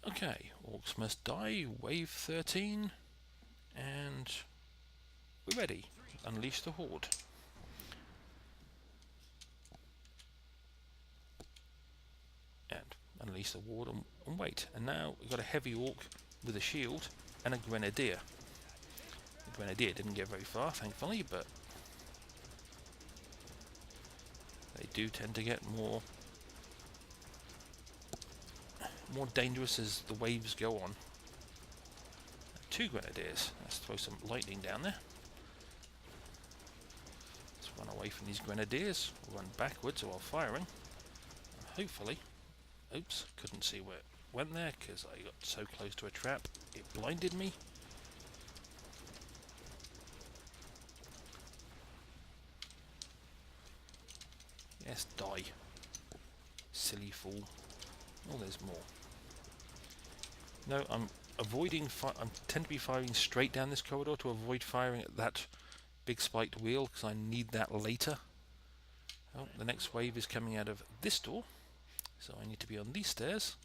Okay, Orcs Must Die, Wave 13, and we're ready. Unleash the Horde. And unleash the Horde and wait. And now we've got a heavy orc with a shield and a grenadier. The grenadier didn't get very far, thankfully, but they do tend to get more dangerous as the waves go on. 2 grenadiers. Let's throw some lightning down there. Let's run away from these grenadiers. Run backwards while firing. And hopefully... Oops, couldn't see where it went there because I got so close to a trap it blinded me. Yes, die. Silly fool. Oh, there's more. No, I'm avoiding... I tend to be firing straight down this corridor to avoid firing at that big spiked wheel because I need that later. Oh, the next wave is coming out of this door, so I need to be on these stairs.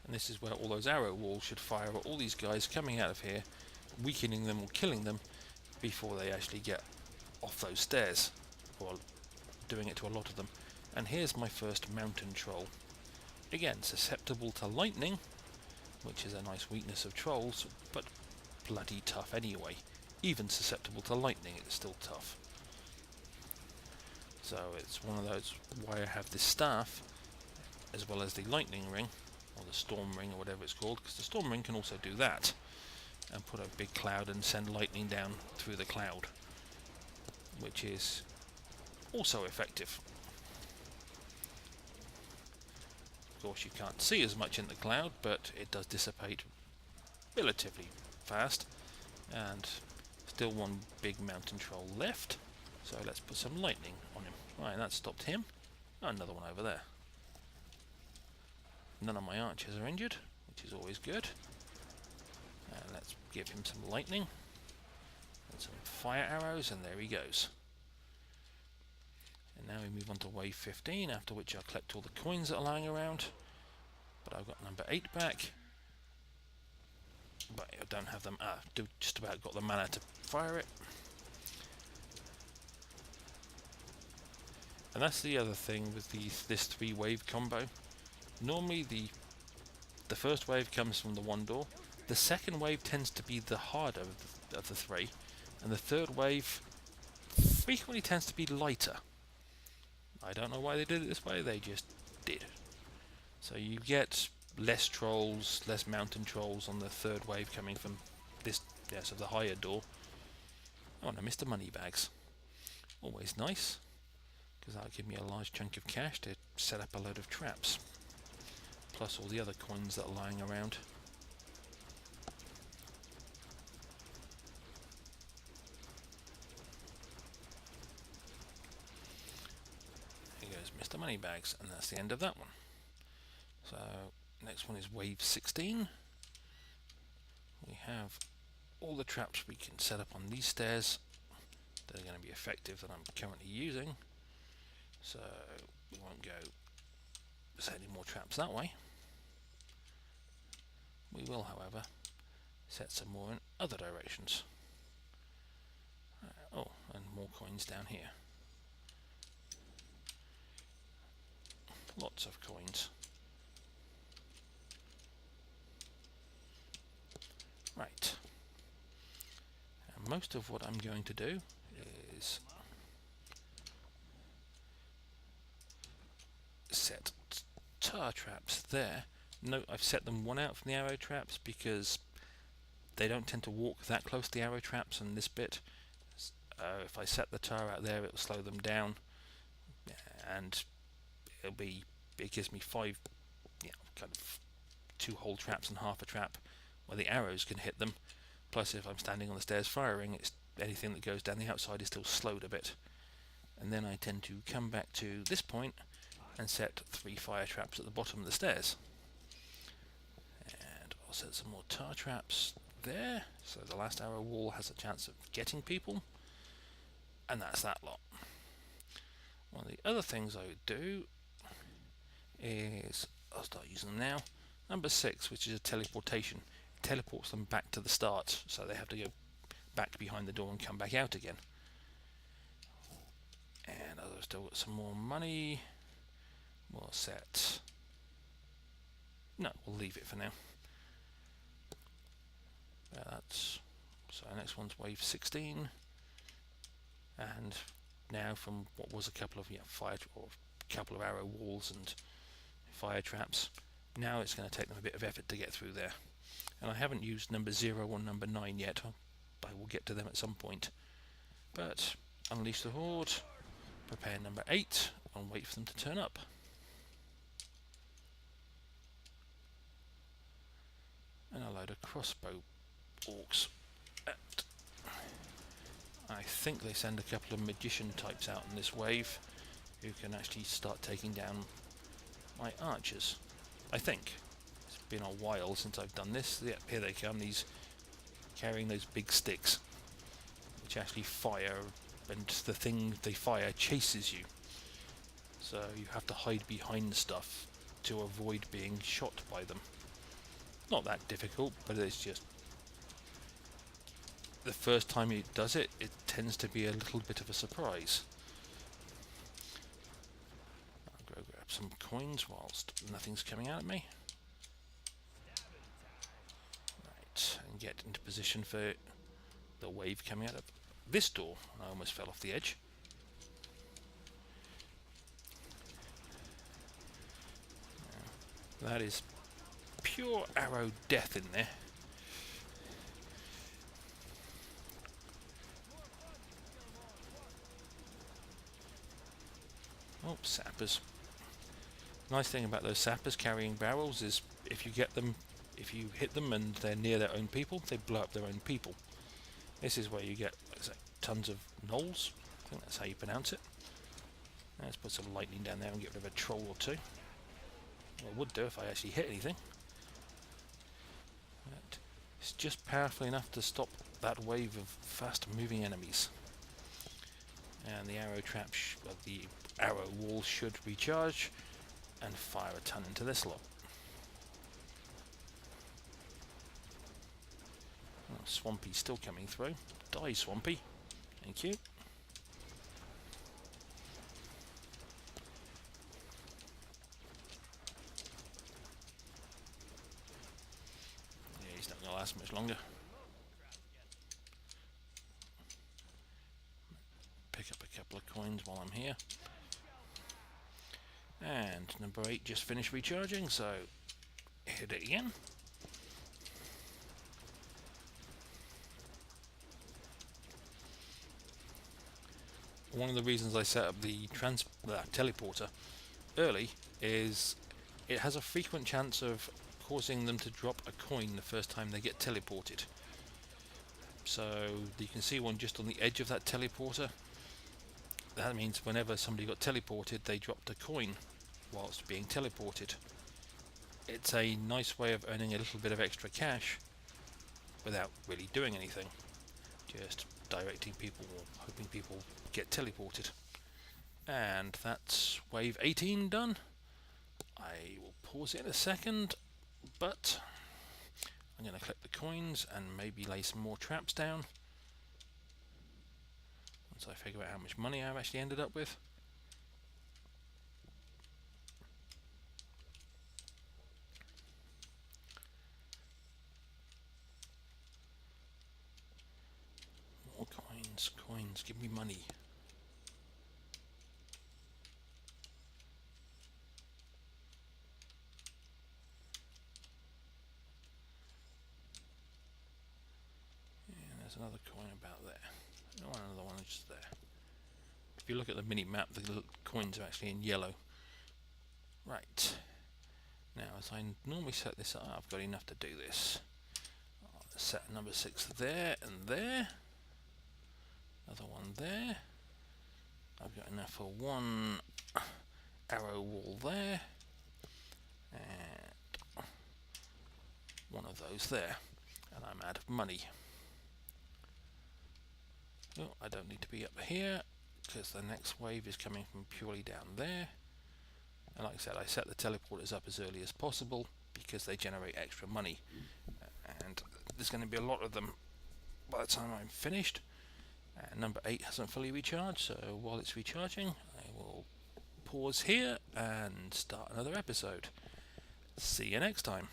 And this is where all those arrow walls should fire at all these guys coming out of here, weakening them or killing them before they actually get off those stairs, or doing it to a lot of them. And here's my first mountain troll. Again, susceptible to lightning, which is a nice weakness of trolls, but bloody tough anyway. Even susceptible to lightning, it's still tough. So it's one of those why I have this staff, as well as the lightning ring, or the storm ring, or whatever it's called, because the storm ring can also do that, and put a big cloud and send lightning down through the cloud, which is also effective. Of course, you can't see as much in the cloud, but it does dissipate relatively fast. And still one big mountain troll left, so let's put some lightning on him. Right, that stopped him. Oh, another one over there. None of my archers are injured, which is always good. Let's give him some lightning and some fire arrows, and there he goes. And now we move on to wave 15, after which I'll collect all the coins that are lying around. But I've got number 8 back. But I don't have them. Just about got the mana to fire it. And that's the other thing with this 3-wave combo. Normally the first wave comes from the one door. The second wave tends to be the harder of the 3. And the third wave frequently tends to be lighter. I don't know why they did it this way, they just did. So you get less trolls, less mountain trolls on the third wave coming from this, so the higher door. Oh, and I missed the money bags. Always nice, because that'll give me a large chunk of cash to set up a load of traps. Plus all the other coins that are lying around. Here goes Mr. Moneybags, and that's the end of that one. So, next one is wave 16. We have all the traps we can set up on these stairs that are going to be effective that I'm currently using. So, we won't go setting more traps that way. We will, however, set some more in other directions. Oh, and more coins down here. Lots of coins. Right. And most of what I'm going to do is set tar traps there. Note I've set them one out from the arrow traps because they don't tend to walk that close to the arrow traps on this bit. If I set the tar out there, it will slow them down, and it gives me 5, kind of 2 whole traps and half a trap where the arrows can hit them. Plus, if I'm standing on the stairs firing, anything that goes down the outside is still slowed a bit. And then I tend to come back to this point and set 3 fire traps at the bottom of the stairs. And I'll set some more tar traps there, so the last arrow wall has a chance of getting people. And that's that lot. One of the other things I would do is, I'll start using them now, number 6, which is a teleportation. It teleports them back to the start, so they have to go back behind the door and come back out again. And I've still got some more money. We'll set... No, we'll leave it for now. That's... So next one's wave 16. And now from what was a couple of arrow walls and fire traps, now it's going to take them a bit of effort to get through there. And I haven't used number 0 or number 9 yet. I will get to them at some point. But unleash the horde, prepare number 8, and wait for them to turn up. And a load of crossbow orcs. I think they send a couple of magician types out in this wave who can actually start taking down my archers. I think. It's been a while since I've done this. Yep, here they come, these carrying those big sticks which actually fire, and the thing they fire chases you. So you have to hide behind stuff to avoid being shot by them. Not that difficult, but it's just the first time it does it, it tends to be a little bit of a surprise. I'll go grab some coins whilst nothing's coming out at me. Right, and get into position for the wave coming out of this door. I almost fell off the edge. Now, that is pure arrow death in there. Oh, sappers. Nice thing about those sappers carrying barrels is if you hit them and they're near their own people, they blow up their own people. This is where you get tons of gnolls. I think that's how you pronounce it. Let's put some lightning down there and get rid of a troll or two. Well, it would do if I actually hit anything. But it's just powerful enough to stop that wave of fast-moving enemies. And the arrow trap, the arrow wall should recharge and fire a ton into this lot. Oh, Swampy's still coming through. Die, Swampy. Thank you. Yeah, he's not going to last much longer. Pick up a couple of coins while I'm here. And number 8 just finished recharging, so hit it again. One of the reasons I set up the teleporter early is it has a frequent chance of causing them to drop a coin the first time they get teleported. So you can see one just on the edge of that teleporter. That means whenever somebody got teleported, they dropped a coin whilst being teleported. It's a nice way of earning a little bit of extra cash without really doing anything. Just directing people or hoping people get teleported. And that's wave 18 done. I will pause it in a second, but I'm going to collect the coins and maybe lay some more traps down once I figure out how much money I've actually ended up with. More coins, give me money. There's another coin about there. No, another one just there. If you look at the mini map, the little coins are actually in yellow. Right. Now, as I normally set this up, I've got enough to do this. I'll set number 6 there and there. Another one there. I've got enough for one arrow wall there. And one of those there. And I'm out of money. Oh, I don't need to be up here because the next wave is coming from purely down there. And like I said, I set the teleporters up as early as possible because they generate extra money. And there's going to be a lot of them by the time I'm finished. And number 8 hasn't fully recharged, so while it's recharging, I will pause here and start another episode. See you next time.